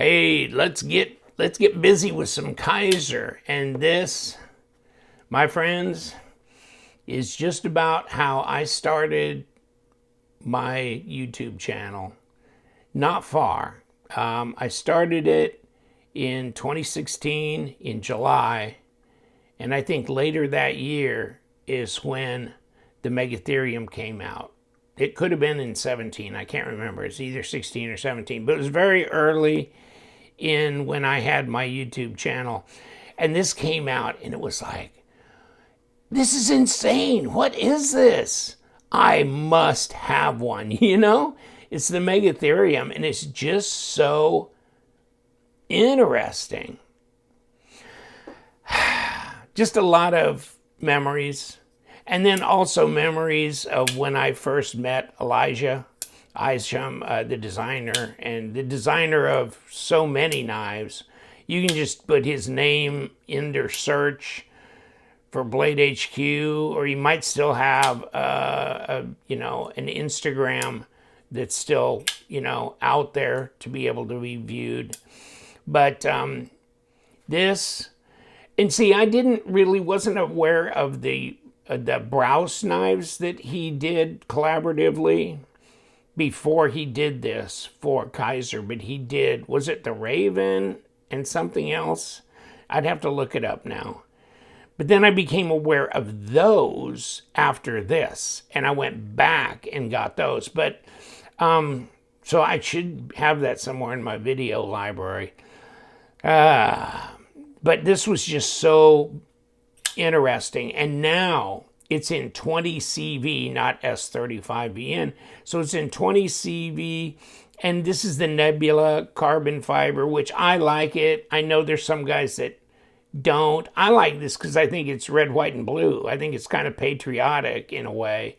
Hey, let's get busy with some Kizer. And this, my friends, is just about how I started my YouTube channel. Not far. I started it in 2016 in July, and I think later that year is when the Megatherium came out. It could have been in 17. I can't remember. It's either 16 or 17, but it was very early in when I had my YouTube channel. And this came out and it was like, this is insane. What is this? I must have one, you know? It's the Megatherium, and it's just so interesting. Just a lot of memories. And then also memories of when I first met Kizer Isham, the designer, and the designer of so many knives. You can just put his name into search for Blade HQ, or you might still have an Instagram that's still out there to be able to be viewed. But this, and see, I wasn't aware of the Browse knives that he did collaboratively before he did this for Kizer, but he did, was it the Raven and something else? I'd have to look it up now. But then I became aware of those after this, and I went back and got those. But so I should have that somewhere in my video library. But this was just so interesting, and now it's in 20 CV, not S35VN. So it's in 20 CV, and this is the Nebula carbon fiber, which I like it. I know there's some guys that don't. I like this because I think it's red, white, and blue. I think it's kind of patriotic in a way.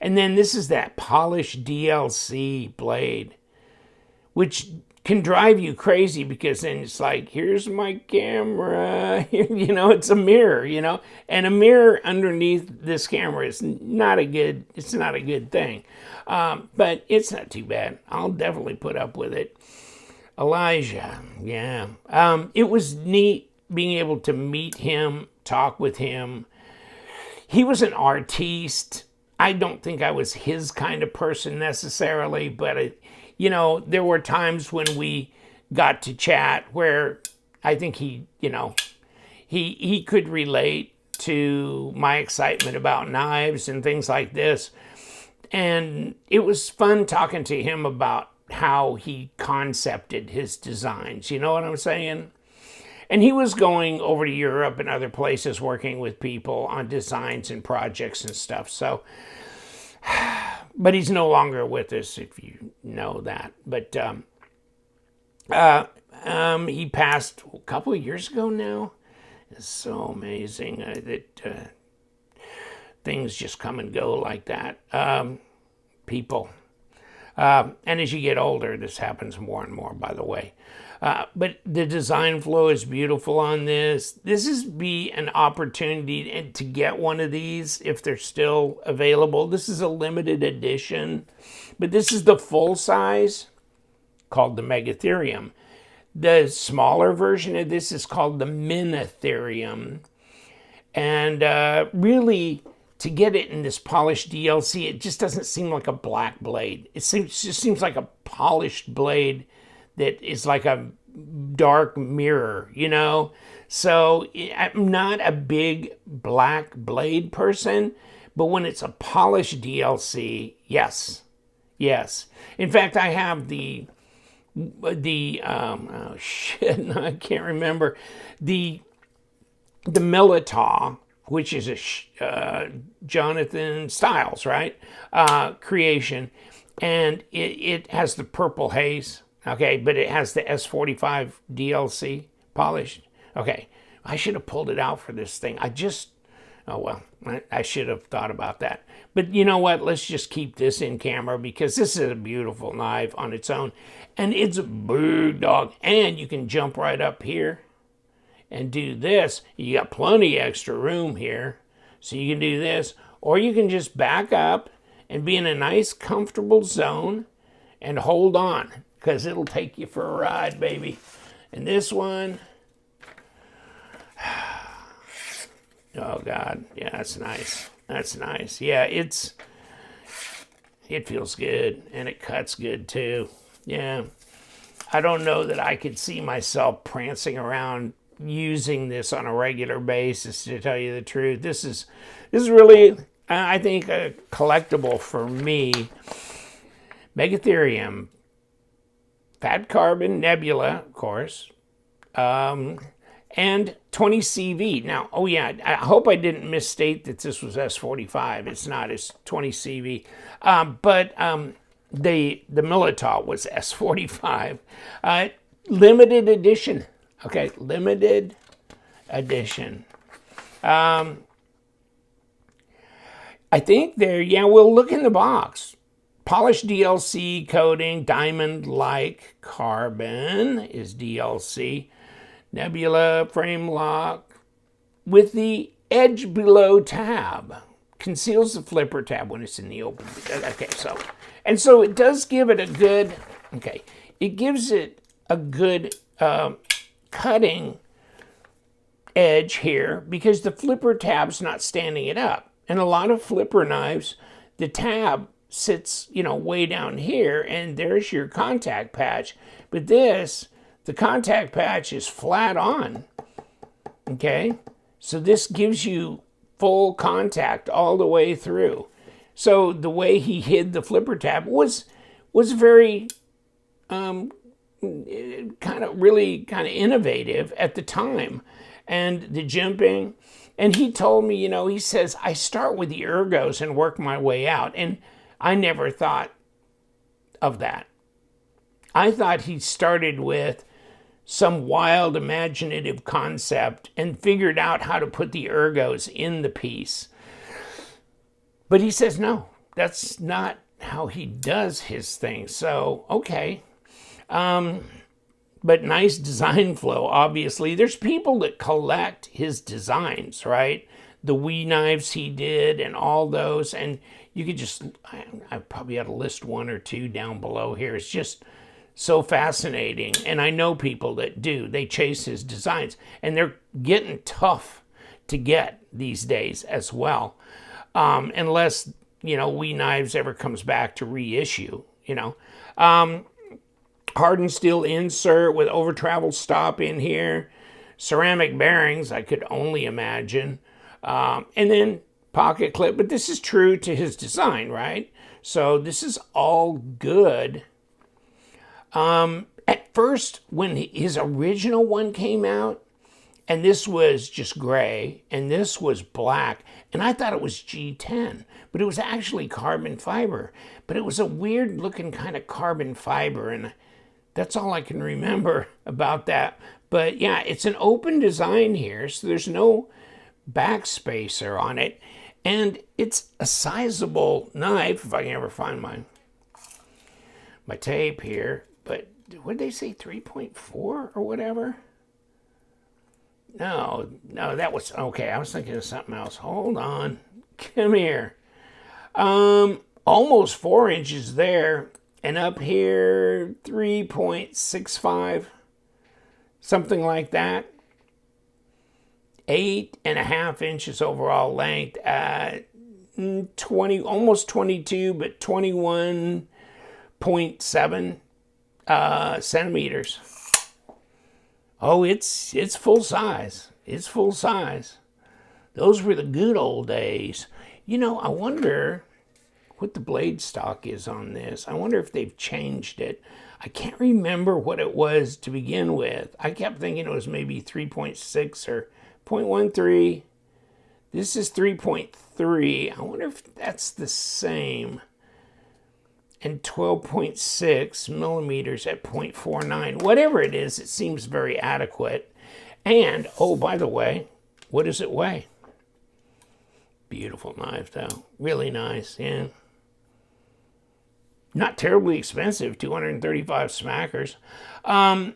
And then this is that polished DLC blade, which can drive you crazy because then it's like, here's my camera, it's a mirror, and a mirror underneath this camera is not a good thing. But it's not too bad. I'll definitely put up with it. Elijah, yeah. It was neat being able to meet him, talk with him. He was an artiste. I don't think I was his kind of person necessarily, but there were times when we got to chat where I think he could relate to my excitement about knives and things like this. And it was fun talking to him about how he concepted his designs. You know what I'm saying? And he was going over to Europe and other places working with people on designs and projects and stuff. So, but he's no longer with us, if you know that. But he passed a couple of years ago now. It's so amazing that things just come and go like that. People. And as you get older, this happens more and more, by the way. But the design flow is beautiful on this. This is an opportunity to get one of these if they're still available. This is a limited edition, but this is the full size called the Megatherium. The smaller version of this is called the Megatherium. And really, to get it in this polished DLC, it just doesn't seem like a black blade. It just seems like a polished blade that is like a dark mirror, So I'm not a big black blade person, but when it's a polished DLC, yes. In fact, I have the I can't remember, the Militaw, which is a Jonathan Styles, right? Creation, and it has the purple haze. Okay, but it has the S45 DLC polished. Okay, I should have pulled it out for this thing. I should have thought about that. But you know what? Let's just keep this in camera because this is a beautiful knife on its own. And it's a big dog. And you can jump right up here and do this. You got plenty extra room here. So you can do this. Or you can just back up and be in a nice, comfortable zone and hold on. because it'll take you for a ride, baby. And this one, oh God, yeah, that's nice. That's nice. Yeah, it feels good, and it cuts good too. Yeah, I don't know that I could see myself prancing around using this on a regular basis, to tell you the truth. This is really, I think, a collectible for me. Megatherium, fat carbon nebula, of course, and 20 CV. Now, oh yeah, I hope I didn't misstate that this was S45. It's not. It's 20 CV. But the Militao was S45. Limited edition. Okay, limited edition. I think there, yeah, we'll look in the box. Polished DLC coating, diamond-like carbon is DLC. Nebula frame lock with the edge below tab. Conceals the flipper tab when it's in the open. Okay, so it does give it a good, okay, it gives it a good cutting edge here because the flipper tab's not standing it up. And a lot of flipper knives, the tab sits, way down here, and there's your contact patch. But this, the contact patch is flat on, okay? So this gives you full contact all the way through. So the way he hid the flipper tab was very kind of innovative at the time. And the jimping, and he told me, he says, I start with the ergos and work my way out. And I never thought of that. I thought he started with some wild imaginative concept and figured out how to put the ergos in the piece. But he says, no, that's not how he does his thing. So, okay. But nice design flow, obviously. There's people that collect his designs, right? The Wii knives he did and all those. And you could just, I probably ought to list one or two down below here. It's just so fascinating. And I know people that do. They chase his designs. And they're getting tough to get these days as well. Unless, Wii Knives ever comes back to reissue, Hardened steel insert with over travel stop in here. Ceramic bearings, I could only imagine. And then pocket clip. But this is true to his design, right? So this is all good. At first, when his original one came out, and this was just gray, and this was black, and I thought it was G10, but it was actually carbon fiber. But it was a weird looking kind of carbon fiber, and that's all I can remember about that. But yeah, it's an open design here, so there's no backspacer on it. And it's a sizable knife, if I can ever find my tape here. But what did they say, 3.4 or whatever? No, that was, okay, I was thinking of something else. Hold on, come here. Almost 4 inches there. And up here, 3.65, something like that. 8.5 inches overall length at 20, almost 22, but 21.7 centimeters. Oh, it's full size. It's full size. Those were the good old days. I wonder what the blade stock is on this. I wonder if they've changed it. I can't remember what it was to begin with. I kept thinking it was maybe 3.6 or 0.13. This is 3.3. I wonder if that's the same. And 12.6 millimeters at 0.49. Whatever it is, it seems very adequate. And, oh, by the way, what does it weigh? Beautiful knife, though. Really nice, yeah. Not terribly expensive, 235 smackers. 5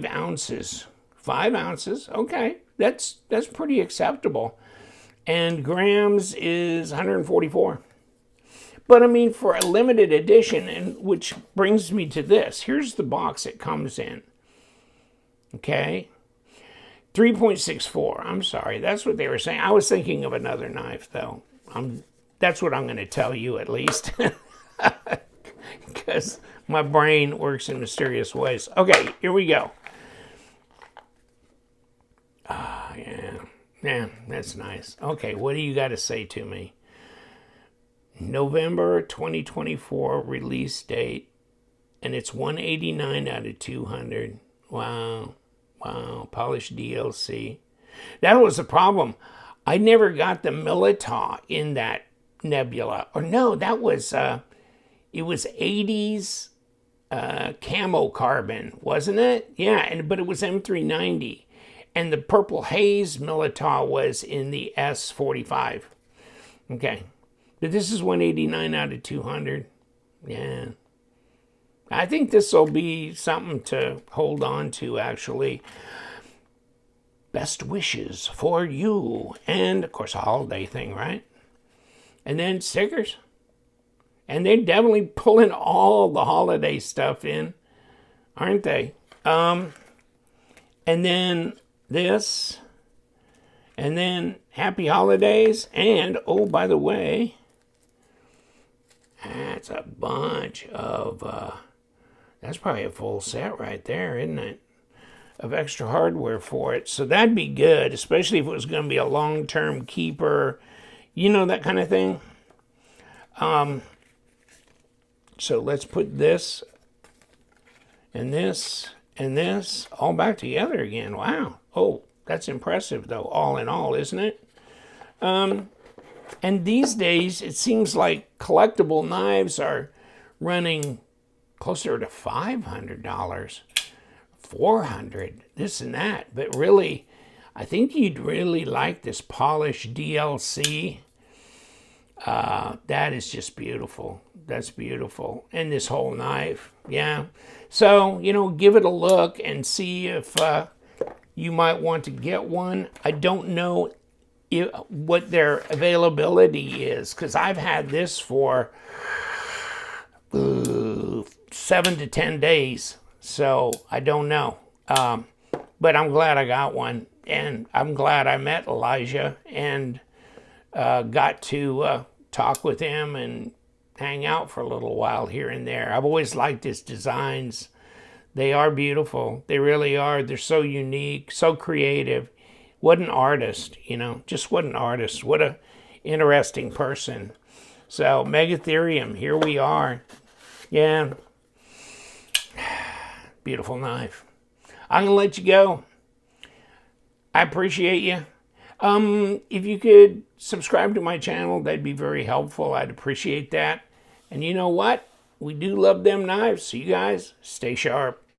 ounces. 5 ounces, okay. That's pretty acceptable. And grams is 144. But I mean, for a limited edition, and which brings me to this. Here's the box it comes in. Okay. 3.64. I'm sorry. That's what they were saying. I was thinking of another knife, though. That's what I'm going to tell you, at least. Because my brain works in mysterious ways. Okay, here we go. Yeah, that's nice. Okay, what do you got to say to me? November 2024 release date, and it's 189 out of 200. Wow, polished DLC. That was the problem. I never got the Milita in that nebula. Or no, that was, it was 80s camo carbon, wasn't it? Yeah, but it was M390. And the Purple Haze Milita was in the S45. Okay. But this is 189 out of 200. Yeah. I think this will be something to hold on to, actually. Best wishes for you. And, of course, a holiday thing, right? And then stickers. And they're definitely pulling all the holiday stuff in, aren't they? And then this. And then happy holidays. And, oh, by the way, that's a bunch of, that's probably a full set right there, isn't it? Of extra hardware for it. So that'd be good, especially if it was going to be a long-term keeper, you know, that kind of thing. So let's put this and this and this all back together again. Wow. Oh, that's impressive, though, all in all, isn't it? And these days, it seems like collectible knives are running closer to $500, $400, this and that. But really, I think you'd really like this polished DLC. That is just beautiful. That's beautiful. And this whole knife, yeah. So, you know, give it a look and see if you might want to get one. I don't know what their availability is, because I've had this for 7 to 10 days. So I don't know. But I'm glad I got one. And I'm glad I met Elijah and got to talk with him and hang out for a little while here and there. I've always liked his designs. They are beautiful. They really are. They're so unique, so creative. What an artist, you know, just what an artist. What a interesting person. So Megatherium, here we are. Yeah. Beautiful knife. I'm going to let you go. I appreciate you. If you could subscribe to my channel, that'd be very helpful. I'd appreciate that. And you know what? We do love them knives. So you guys, stay sharp.